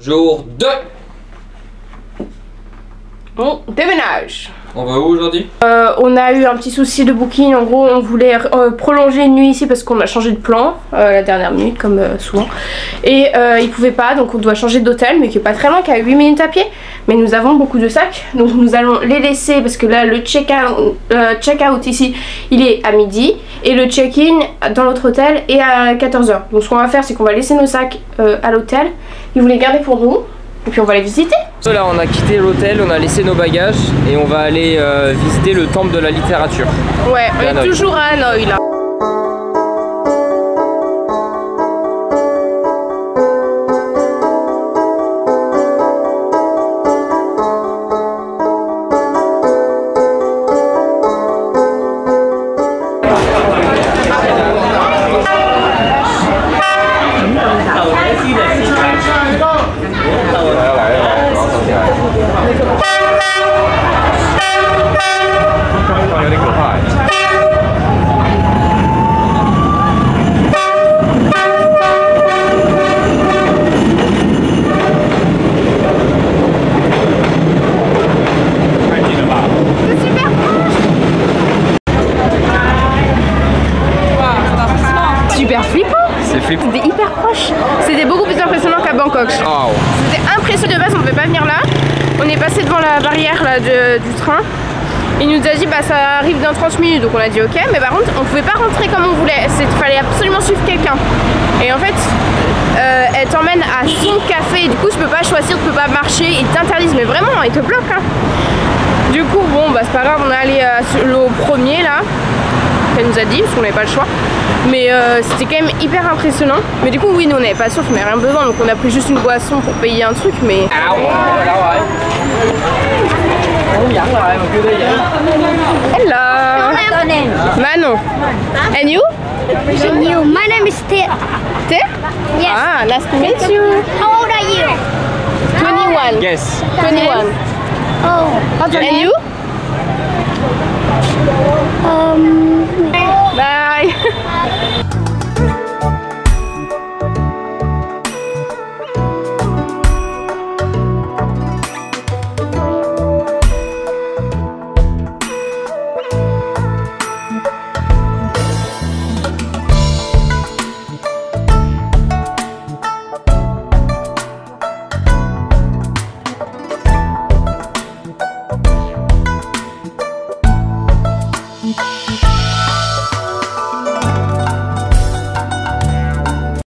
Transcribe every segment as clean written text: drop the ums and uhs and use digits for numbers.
Jour 2. On déménage. On va où aujourd'hui? On a eu un petit souci de booking. En gros, on voulait prolonger une nuit ici parce qu'on a changé de plan la dernière minute, comme souvent. Et ils pouvaient pas, donc on doit changer d'hôtel, mais qui est pas très loin, qui est à 8 minutes à pied. Mais nous avons beaucoup de sacs, donc nous allons les laisser parce que là, le check-out ici, il est à midi. Et le check-in dans l'autre hôtel est à 14 h. Donc ce qu'on va faire, c'est qu'on va laisser nos sacs à l'hôtel. Ils voulaient les garder pour nous. Et puis on va les visiter. Là on a quitté l'hôtel, on a laissé nos bagages et on va aller visiter le temple de la littérature. Ouais, on est toujours à Hanoï là. Super flippant. C'est flippant. C'était hyper proche. C'était beaucoup plus impressionnant qu'à Bangkok. Oh. C'était impressionnant. De base, on ne pouvait pas venir là. On est passé devant la barrière là, du train. Il nous a dit bah ça arrive dans 30 minutes, donc on a dit ok, mais par contre on pouvait pas rentrer comme on voulait, il fallait absolument suivre quelqu'un. Et en fait elle t'emmène à son café, et du coup tu peux pas choisir, tu peux pas marcher, ils t'interdisent, mais vraiment ils te bloquent hein. Du coup bon bah c'est pas grave, on est allé au premier là, qu'elle nous a dit, parce qu'on n'avait pas le choix. Mais c'était quand même hyper impressionnant. Mais du coup oui nous on n'avait pas sûr, on n'avait rien besoin, donc on a pris juste une boisson pour payer un truc, mais... Hello. Manon. And you? My name is Tia. Tia? Yes. Ah, nice to meet you. How old are you? 21. Yes. 21. Oh. And you? Bye.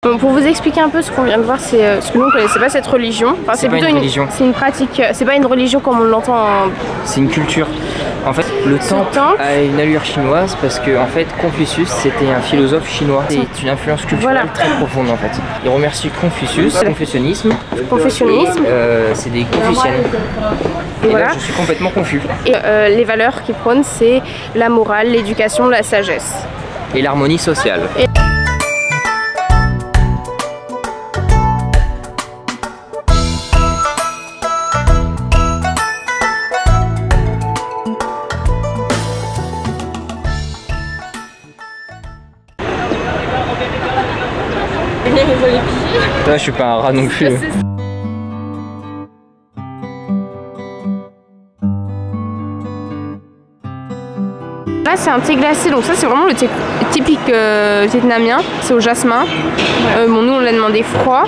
Bon, pour vous expliquer un peu ce qu'on vient de voir, c'est ce que nous on connaissait pas cette religion. Enfin, c'est plutôt une religion. C'est une pratique, c'est pas une religion comme on l'entend en... C'est une culture. En fait, le temple a une allure chinoise parce que en fait, Confucius c'était un philosophe chinois. C'est une influence culturelle très profonde en fait. Il remercie Confucius, Confucianisme. C'est des confuciennes. Et voilà. Là, je suis complètement confus. Et les valeurs qu'il prône, c'est la morale, l'éducation, la sagesse. Et l'harmonie sociale. Là, je suis pas un rat non plus. Là c'est un thé glacé, donc ça c'est vraiment le thé typique vietnamien, c'est au jasmin. Bon nous on l'a demandé froid.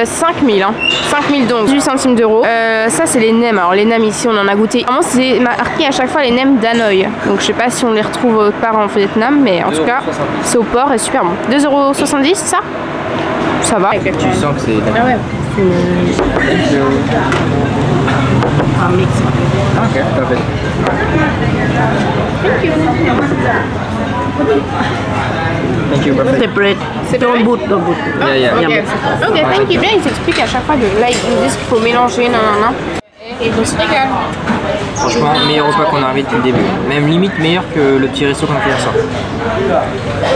5000 hein. 5000 donc 18 centimes d'euros. Ça c'est les nems, alors les nems ici on en a goûté. Vraiment c'est marqué à chaque fois les nems d'Hanoï. Donc je sais pas si on les retrouve autre part en Vietnam, mais en tout cas c'est au port et super bon. 2,70 €, ça? Ça va. Tu sens que c'est... Ah ouais. Un mix. Ok, parfait. Thank you. Thank you, perfect. Separate. Don't boot. Yeah. Ok, thank you. Bien, ils t'expliquent à chaque fois de là, ils disent qu'il faut mélanger, nanana. Et on se régale. Franchement, meilleur repas qu'on a arrivé depuis le début. Même limite meilleur que le petit resto qu'on a fait hier soir.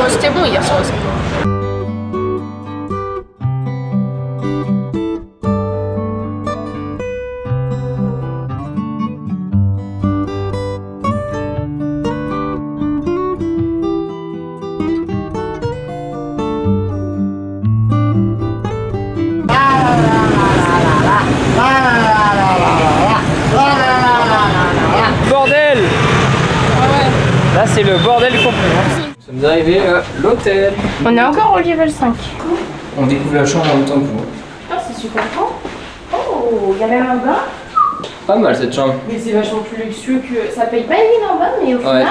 C'était bon hier soir aussi. c'est le bordel complet. Nous sommes arrivés à l'hôtel. On est encore au level 5. On découvre la chambre en même temps que vous. Ah, c'est super grand. Oh, il y a même un bain. Pas mal cette chambre. Mais c'est vachement plus luxueux que... Ça paye pas une en bas, mais au final...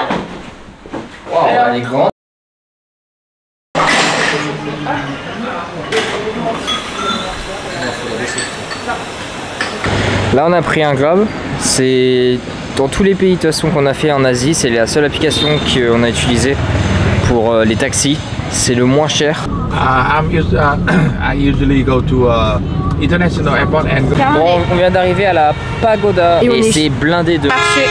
Waouh, elle est grande. Là on a pris un Globe. C'est dans tous les pays de toute façon qu'on a fait en Asie, c'est la seule application qu'on a utilisée pour les taxis. C'est le moins cher. I usually go to international airport and go. Bon, on vient d'arriver à la Pagoda et c'est blindé de marché.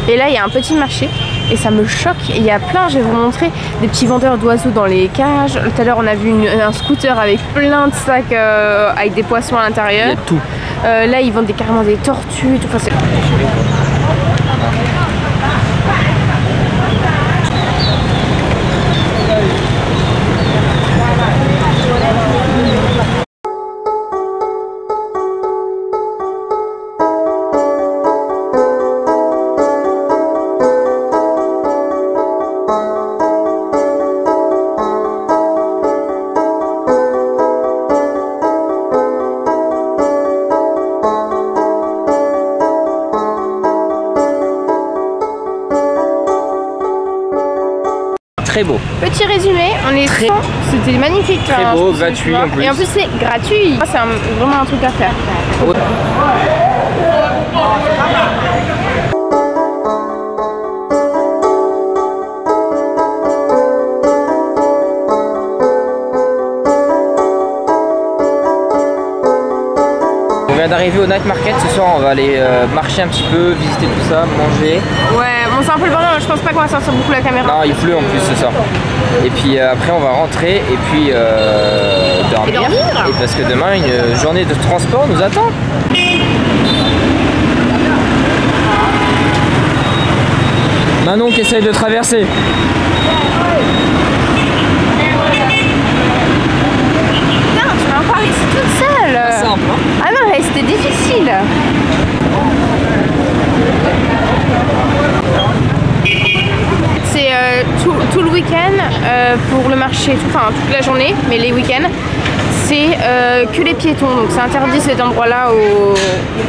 Et là il y a un petit marché et ça me choque. Il y a plein, je vais vous montrer, des petits vendeurs d'oiseaux dans les cages. Tout à l'heure on a vu un scooter avec plein de sacs avec des poissons à l'intérieur. Il y a tout. Là ils vendent carrément des tortues et tout. Enfin, très beau. petit résumé, on est Très- c'était magnifique. Très hein, beau, je pense que gratuit tu vois. en plus. Et en plus c'est gratuit. C'est vraiment un truc à faire. On vient d'arriver au night market. Ce soir on va aller marcher un petit peu, visiter tout ça, manger. Ouais, bon c'est un peu le bordel, je pense pas qu'on va sortir beaucoup la caméra. Non, il pleut en plus ce soir. Et puis après on va rentrer et puis dormir. Et dormir. Et parce que demain une journée de transport nous attend. Manon qui essaye de traverser. Non, tu vas encore ici toute seule. Simple, hein. Ah non, mais c'était difficile. C'est tout le week-end pour le marché, enfin toute la journée, mais les week-ends, c'est que les piétons. Donc c'est interdit cet endroit-là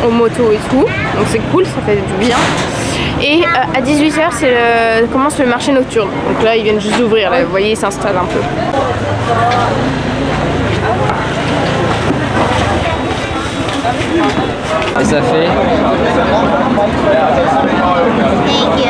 aux motos et tout. Donc c'est cool, ça fait du bien. Et à 18h, commence le marché nocturne. Donc là, ils viennent juste d'ouvrir. Vous voyez, ils s'installent un peu. Et ça fait. Thank you.